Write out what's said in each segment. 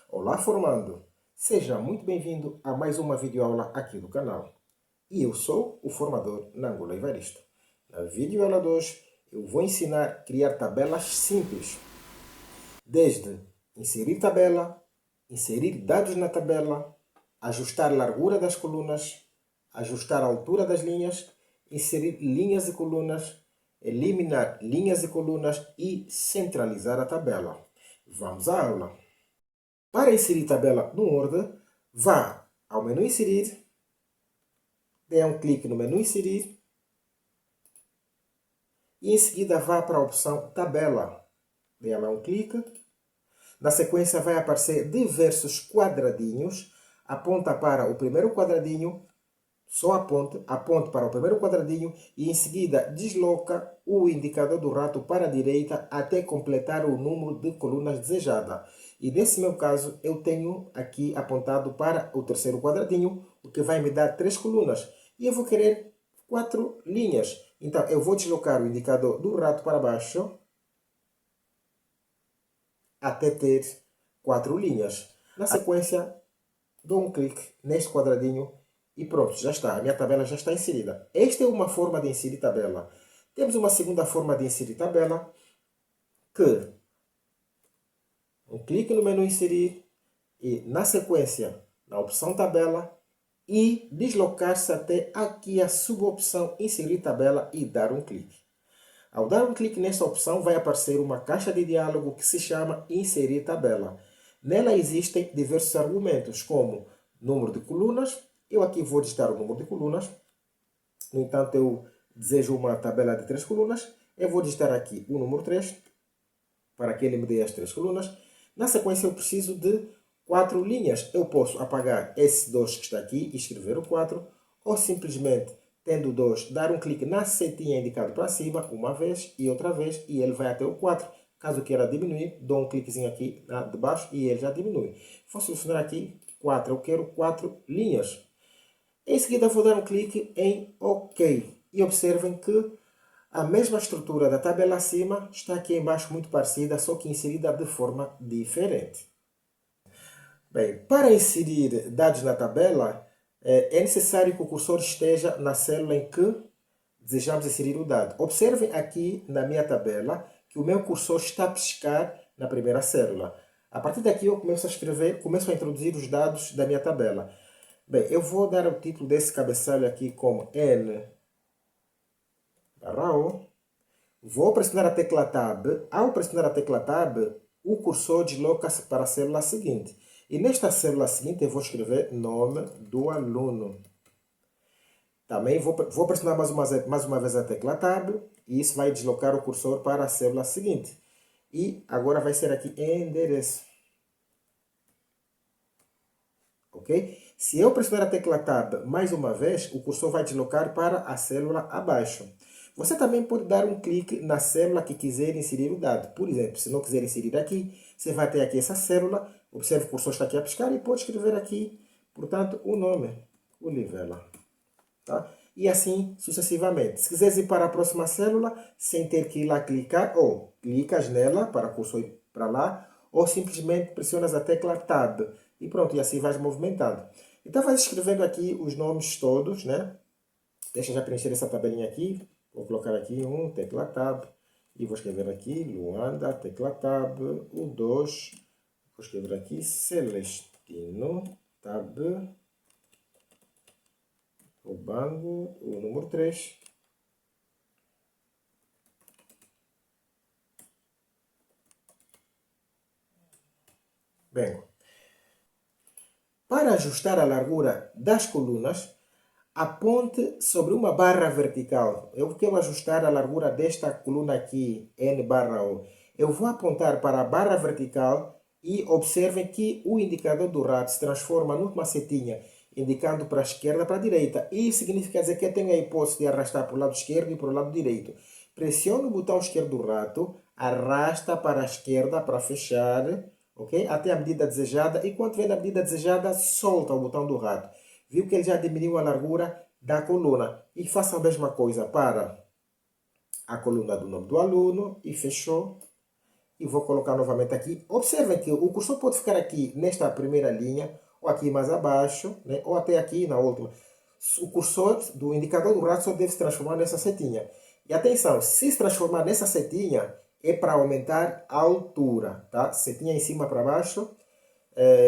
Olá, formando! Seja muito bem-vindo a mais uma videoaula aqui do canal. E eu sou o formador Nangola Evaristo. Na videoaula de hoje, eu vou ensinar a criar tabelas simples. Desde inserir tabela, inserir dados na tabela, ajustar a largura das colunas, ajustar a altura das linhas, inserir linhas e colunas, eliminar linhas e colunas e centralizar a tabela. Vamos à aula! Para inserir tabela no Word, vá ao menu Inserir, dê um clique no menu Inserir e em seguida vá para a opção Tabela. Dê lá um clique. Na sequência vai aparecer diversos quadradinhos. Aponta para o primeiro quadradinho, só aponte para o primeiro quadradinho e em seguida desloca o indicador do rato para a direita até completar o número de colunas desejada. E nesse meu caso, eu tenho aqui apontado para o terceiro quadradinho, o que vai me dar 3 colunas. E eu vou querer 4 linhas. Então, eu vou deslocar o indicador do rato para baixo até ter 4 linhas. Na sequência, dou um clique neste quadradinho e pronto, já está. A minha tabela já está inserida. Esta é uma forma de inserir tabela. Temos uma segunda forma de inserir tabela, que um clique no menu Inserir e, na sequência, na opção Tabela e deslocar-se até aqui a subopção Inserir Tabela e dar um clique. Ao dar um clique nesta opção, vai aparecer uma caixa de diálogo que se chama Inserir Tabela. Nela existem diversos argumentos, como número de colunas. Eu aqui vou digitar o número de colunas. No entanto, eu desejo uma tabela de 3 colunas. Eu vou digitar aqui o número 3, para que ele me dê as 3 colunas. Na sequência, eu preciso de 4 linhas. Eu posso apagar esse 2 que está aqui e escrever o 4, ou simplesmente, tendo o 2, dar um clique na setinha indicada para cima, uma vez e outra vez, e ele vai até o 4. Caso queira diminuir, dou um cliquezinho aqui de baixo e ele já diminui. Vou selecionar aqui 4. Eu quero 4 linhas. Em seguida, vou dar um clique em OK. E observem que a mesma estrutura da tabela acima está aqui embaixo muito parecida, só que inserida de forma diferente. Bem, para inserir dados na tabela, é necessário que o cursor esteja na célula em que desejamos inserir o dado. Observem aqui na minha tabela que o meu cursor está a piscar na primeira célula. A partir daqui eu começo a escrever, começo a introduzir os dados da minha tabela. Bem, eu vou dar o título desse cabeçalho aqui como N/O. Vou pressionar a tecla Tab. Ao pressionar a tecla Tab, o cursor desloca-se para a célula seguinte. E nesta célula seguinte eu vou escrever nome do aluno. Também vou pressionar mais uma vez a tecla Tab e isso vai deslocar o cursor para a célula seguinte. E agora vai ser aqui endereço. Ok? Se eu pressionar a tecla Tab mais uma vez, o cursor vai deslocar para a célula abaixo. Você também pode dar um clique na célula que quiser inserir o dado. Por exemplo, se não quiser inserir aqui, você vai ter aqui essa célula. Observe que o cursor está aqui a piscar e pode escrever aqui, portanto, o nome, Olivela. Tá? E assim sucessivamente. Se quiser ir para a próxima célula, sem ter que ir lá clicar, ou clicas nela para o cursor ir para lá, ou simplesmente pressionas a tecla Tab. E pronto, e assim vais movimentando. Então vais escrevendo aqui os nomes todos, né? Deixa eu já preencher essa tabelinha aqui. Vou colocar aqui um, tecla Tab. E vou escrever aqui Luanda, tecla Tab. O 2, vou escrever aqui Celestino, Tab. O banco, o número 3. Bem, para ajustar a largura das colunas, aponte sobre uma barra vertical. Eu quero ajustar a largura desta coluna aqui, N/O. Eu vou apontar para a barra vertical e observem que o indicador do rato se transforma numa setinha, indicando para a esquerda e para a direita. Isso significa dizer que eu tenho a hipótese de arrastar para o lado esquerdo e para o lado direito. Pressione o botão esquerdo do rato, arrasta para a esquerda para fechar, ok? Até a medida desejada. E quando vem na medida desejada, solta o botão do rato. Viu que ele já diminuiu a largura da coluna. E faça a mesma coisa para a coluna do nome do aluno e fechou. e vou colocar novamente aqui. Observem que o cursor pode ficar aqui nesta primeira linha, ou aqui mais abaixo, né? Ou até aqui na última. O cursor do indicador do rato só deve se transformar nessa setinha. E atenção, se transformar nessa setinha é para aumentar a altura, tá? Setinha em cima para baixo,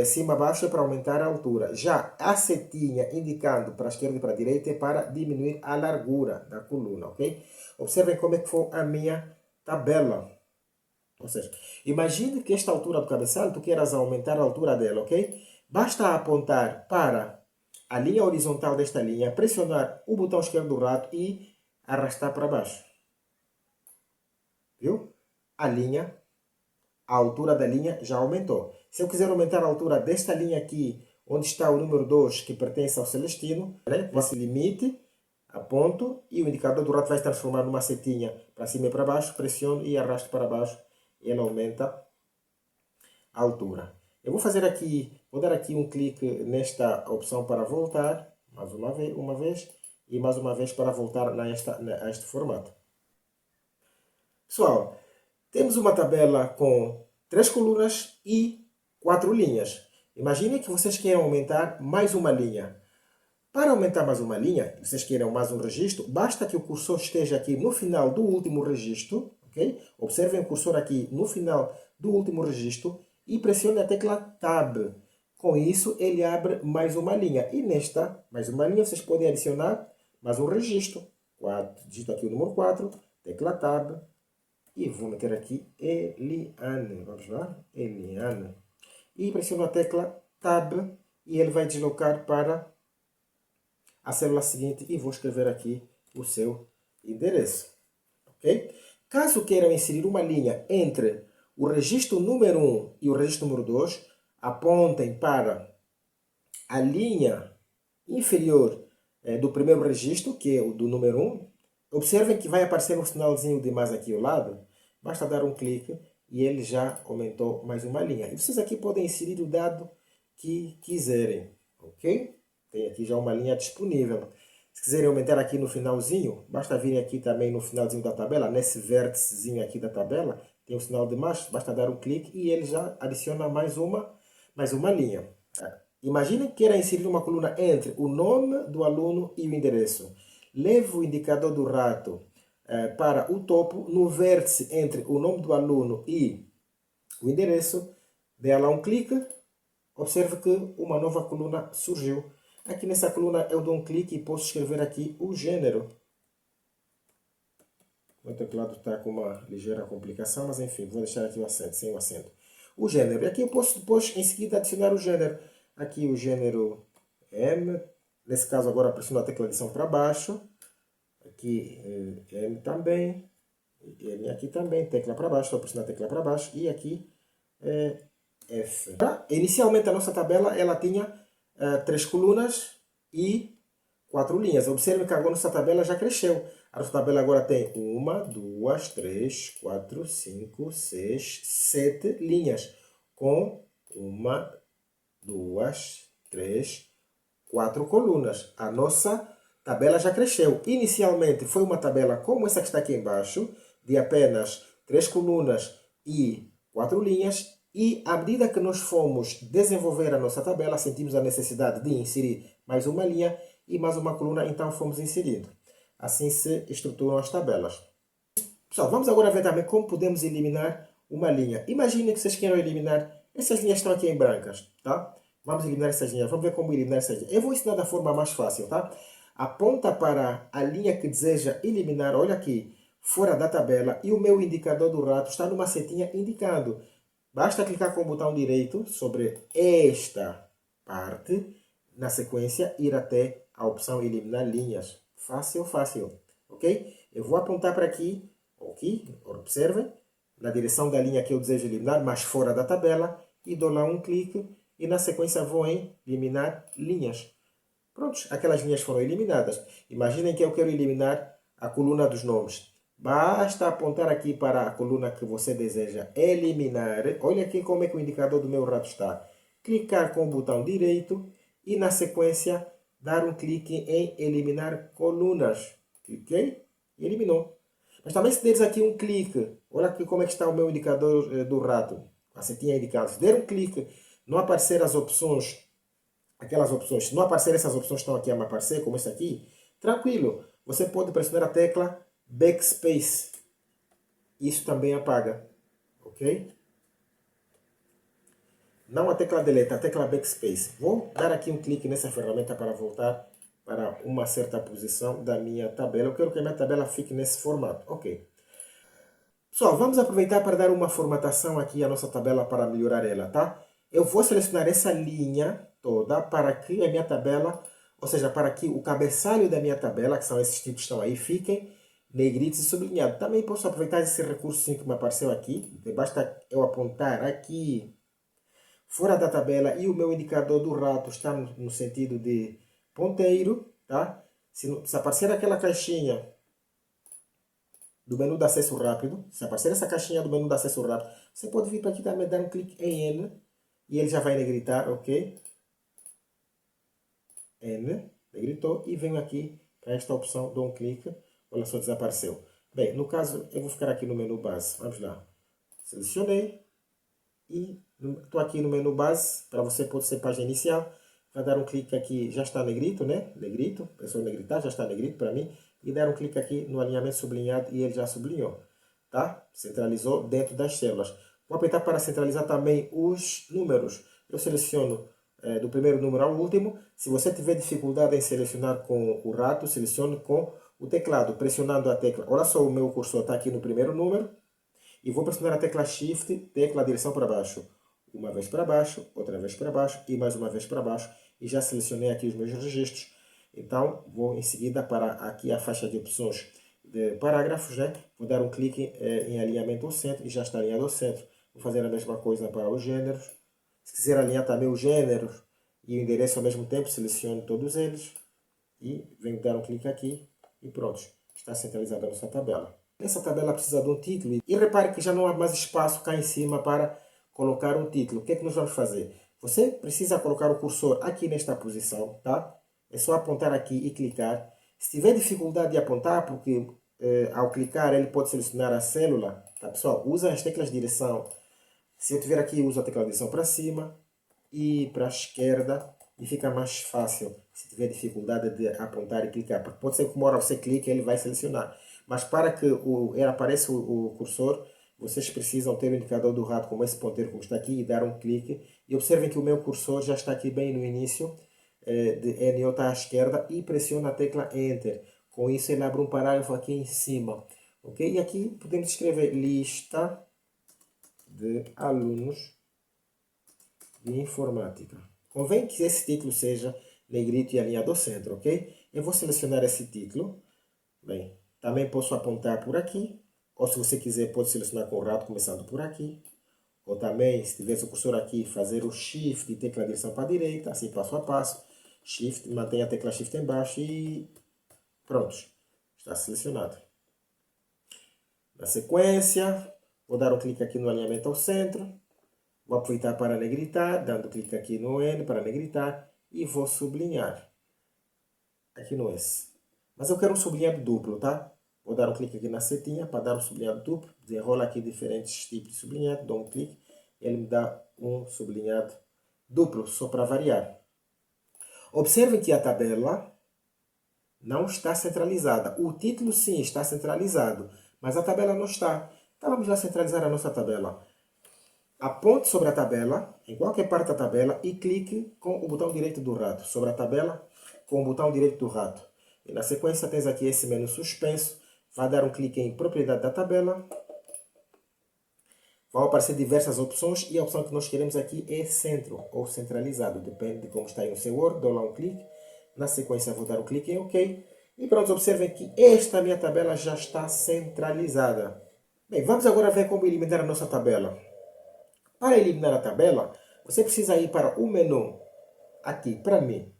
cima baixo é para aumentar a altura. Já a setinha indicando para a esquerda e para a direita é para diminuir a largura da coluna, ok? Observem como é que foi a minha tabela. Ou seja, imagine que esta altura do cabeçalho tu queiras aumentar a altura dela, ok? Basta apontar para a linha horizontal desta linha, pressionar o botão esquerdo do rato e arrastar para baixo. Viu? A altura da linha já aumentou. Se eu quiser aumentar a altura desta linha aqui, onde está o número 2, que pertence ao Celestino, né? Nesse limite, aponto e o indicador do rato vai se transformar numa setinha para cima e para baixo, pressiono e arrasto para baixo e ele aumenta a altura. Eu vou fazer aqui, vou dar aqui um clique nesta opção para voltar, mais uma vez e mais uma vez para voltar a este formato. Pessoal, temos uma tabela com 3 colunas e 4 linhas. Imaginem que vocês queiram aumentar mais uma linha. Para aumentar mais uma linha, vocês queiram mais um registro, basta que o cursor esteja aqui no final do último registro, ok? Observem o cursor aqui no final do último registro e pressione a tecla Tab. Com isso, ele abre mais uma linha. E nesta, mais uma linha, vocês podem adicionar mais um registro. Digito aqui o número 4, tecla Tab. E vou meter aqui Eliane. Vamos lá? Eliane. E pressiono a tecla Tab e ele vai deslocar para a célula seguinte e vou escrever aqui o seu endereço. Ok? Caso queiram inserir uma linha entre o registro número 1 e o registro número 2, apontem para a linha inferior do primeiro registro, que é o do número 1. Observem que vai aparecer um sinalzinho de mais aqui ao lado. Basta dar um clique e ele já aumentou mais uma linha. E vocês aqui podem inserir o dado que quiserem. Ok? Tem aqui já uma linha disponível. Se quiserem aumentar aqui no finalzinho, basta virem aqui também no finalzinho da tabela, nesse vérticezinho aqui da tabela, tem o sinal de mais, basta dar um clique e ele já adiciona mais uma linha. Imaginem que queira inserir uma coluna entre o nome do aluno e o endereço. Leve o indicador do rato para o topo, no vértice entre o nome do aluno e o endereço, dê lá um clique, observe que uma nova coluna surgiu. Aqui nessa coluna eu dou um clique e posso escrever aqui o gênero. O teclado está com uma ligeira complicação, mas enfim, vou deixar aqui o acento, sem o acento. O gênero. E aqui eu posso depois, em seguida, adicionar o gênero. Aqui o gênero M. Nesse caso agora pressiono a tecla de adição para baixo. Aqui M também. M aqui também, tecla para baixo, estou pressionando a tecla para baixo. E aqui F. Inicialmente a nossa tabela ela tinha 3 colunas e 4 linhas. Observe que agora nossa tabela já cresceu. A nossa tabela agora tem 1, 2, 3, 4, 5, 6, 7 linhas. Com 1, 2, 3, 4 colunas. A nossa tabela já cresceu. Inicialmente foi uma tabela como essa que está aqui embaixo, de apenas 3 colunas e 4 linhas. E à medida que nós fomos desenvolver a nossa tabela, sentimos a necessidade de inserir mais uma linha e mais uma coluna, então fomos inserindo. Assim se estruturam as tabelas. Pessoal, vamos agora ver também como podemos eliminar uma linha. Imagine que vocês queiram eliminar, essas linhas estão aqui em brancas, tá? Vamos eliminar essas linhas, vamos ver como eliminar essas linhas. Eu vou ensinar da forma mais fácil, tá? Aponta para a linha que deseja eliminar, olha aqui, fora da tabela, e o meu indicador do rato está numa setinha indicando. Basta clicar com o botão direito sobre esta parte, na sequência ir até a opção eliminar linhas. Fácil, fácil, ok? Eu vou apontar para aqui, ok? Observem, na direção da linha que eu desejo eliminar, mas fora da tabela, e dou lá um clique, e na sequência vou em eliminar linhas. Prontos, aquelas linhas foram eliminadas. Imaginem que eu quero eliminar a coluna dos nomes. Basta apontar aqui para a coluna que você deseja eliminar. Olha aqui como é que o indicador do meu rato está. Clicar com o botão direito e na sequência dar um clique em eliminar colunas. Cliquei e eliminou. Mas também se deres aqui um clique, olha aqui como é que está o meu indicador do rato, a setinha indicada. Se der um clique, não aparecer as opções, aquelas opções, se não aparecer essas opções que estão aqui a me aparecer, como essa aqui, tranquilo, você pode pressionar a tecla Backspace. Isso também apaga, ok? Não a tecla Delete, a tecla Backspace. Vou dar aqui um clique nessa ferramenta para voltar para uma certa posição da minha tabela. Eu quero que a minha tabela fique nesse formato, ok? Pessoal, vamos aproveitar para dar uma formatação aqui à nossa tabela para melhorar ela, tá? Eu vou selecionar essa linha toda para que a minha tabela, ou seja, para que o cabeçalho da minha tabela, que são esses títulos que estão aí, fiquem negritos e sublinhados. Também posso aproveitar esse recurso que me apareceu aqui. Basta eu apontar aqui fora da tabela e o meu indicador do rato está no sentido de ponteiro, tá? Se aparecer aquela caixinha do menu de acesso rápido, se aparecer essa caixinha do menu de acesso rápido, você pode vir para aqui também dar um clique em N e ele já vai negritar, ok? N, negritou e venho aqui para esta opção, dou um clique, olha só, desapareceu. Bem, no caso eu vou ficar aqui no menu base, vamos lá. Selecionei e estou aqui no menu base, para você pode ser página inicial, vai dar um clique aqui, já está negrito, né? Negrito, pensou em negritar, já está negrito para mim. E dar um clique aqui no alinhamento sublinhado e ele já sublinhou, tá? Centralizou dentro das células. Vou apertar para centralizar também os números. Eu seleciono do primeiro número ao último. Se você tiver dificuldade em selecionar com o rato, selecione com o teclado, pressionando a tecla. Olha só, o meu cursor está aqui no primeiro número. E vou pressionar a tecla Shift, tecla direção para baixo. Uma vez para baixo, outra vez para baixo e mais uma vez para baixo. E já selecionei aqui os meus registros. Então, vou em seguida para aqui a faixa de opções de parágrafos, né? Vou dar um clique em alinhamento ao centro e já está alinhado ao centro. Vou fazer a mesma coisa para os gêneros. Se quiser alinhar também os gêneros e o endereço ao mesmo tempo, seleciono todos eles e venho dar um clique aqui e pronto, está centralizada a nossa tabela. Essa tabela precisa de um título e repare que já não há mais espaço cá em cima para colocar um título. O que é que nós vamos fazer? Você precisa colocar o cursor aqui nesta posição, tá? É só apontar aqui e clicar. Se tiver dificuldade de apontar, porque ao clicar ele pode selecionar a célula, tá pessoal? Usa as teclas de direção. Se eu tiver aqui, uso a tecla de direção para cima e para a esquerda e fica mais fácil se tiver dificuldade de apontar e clicar. Porque pode ser que uma hora você clique e ele vai selecionar. Mas para que apareça o cursor, vocês precisam ter o indicador do rato como esse ponteiro como está aqui e dar um clique. E observem que o meu cursor já está aqui bem no início de NO está à esquerda e pressiona a tecla Enter. Com isso ele abre um parágrafo aqui em cima. Ok? E aqui podemos escrever lista de alunos de informática. Convém que esse título seja negrito e alinhado ao centro, ok? Eu vou selecionar esse título. Bem, também posso apontar por aqui. Ou se você quiser, pode selecionar com o rato começando por aqui. Ou também, se tiver o cursor aqui, fazer o Shift e tecla de direção para a direita, assim passo a passo. Shift, mantenha a tecla Shift embaixo e pronto, está selecionado. Na sequência, vou dar um clique aqui no alinhamento ao centro. Vou aproveitar para negritar, dando clique aqui no N para negritar e vou sublinhar aqui no S. Mas eu quero um sublinhado duplo, tá? Vou dar um clique aqui na setinha para dar um sublinhado duplo. Desenrola aqui diferentes tipos de sublinhado, dou um clique e ele me dá um sublinhado duplo, só para variar. Observe que a tabela não está centralizada. O título sim está centralizado, mas a tabela não está. Então vamos lá centralizar a nossa tabela. Aponte sobre a tabela, em qualquer parte da tabela, e clique com o botão direito do rato. Sobre a tabela, com o botão direito do rato. E na sequência tens aqui esse menu suspenso. Vai dar um clique em propriedade da tabela. Vão aparecer diversas opções e a opção que nós queremos aqui é centro ou centralizado. Depende de como está aí no seu Word. Dou lá um clique. Na sequência vou dar um clique em OK. E pronto, observem que esta minha tabela já está centralizada. Bem, vamos agora ver como eliminar a nossa tabela. Para eliminar a tabela, você precisa ir para o menu, aqui, para mim,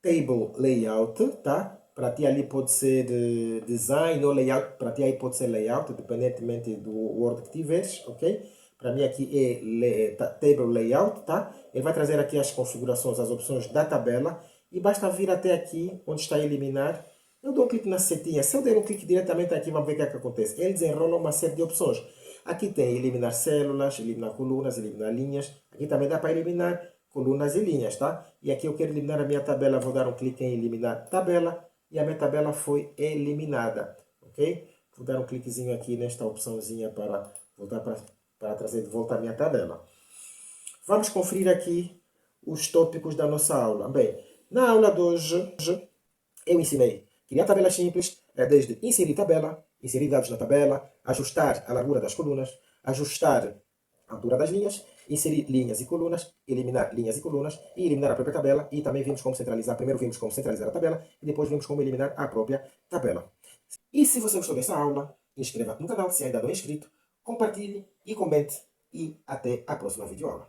Table Layout, tá? Para ti ali pode ser Design ou Layout, para ti aí pode ser Layout, independentemente do Word que tiveres, ok? Para mim aqui é Table Layout, tá? Ele vai trazer aqui as configurações, as opções da tabela e basta vir até aqui, onde está eliminar. Eu dou um clique na setinha. Se eu der um clique diretamente aqui, vamos ver o que é que acontece. Ele desenrola uma série de opções. Aqui tem eliminar células, eliminar colunas, eliminar linhas. Aqui também dá para eliminar colunas e linhas, tá? E aqui eu quero eliminar a minha tabela, vou dar um clique em eliminar tabela e a minha tabela foi eliminada, ok? Vou dar um cliquezinho aqui nesta opçãozinha para voltar para trazer de volta a minha tabela. Vamos conferir aqui os tópicos da nossa aula. Bem, na aula de hoje eu ensinei criar tabelas simples, desde inserir tabela, inserir dados na tabela, ajustar a largura das colunas, ajustar a altura das linhas, inserir linhas e colunas, eliminar linhas e colunas e eliminar a própria tabela. E também vimos como centralizar. Primeiro vimos como centralizar a tabela e depois vimos como eliminar a própria tabela. E se você gostou dessa aula, inscreva-se no canal se ainda não é inscrito, compartilhe e comente. E até a próxima videoaula.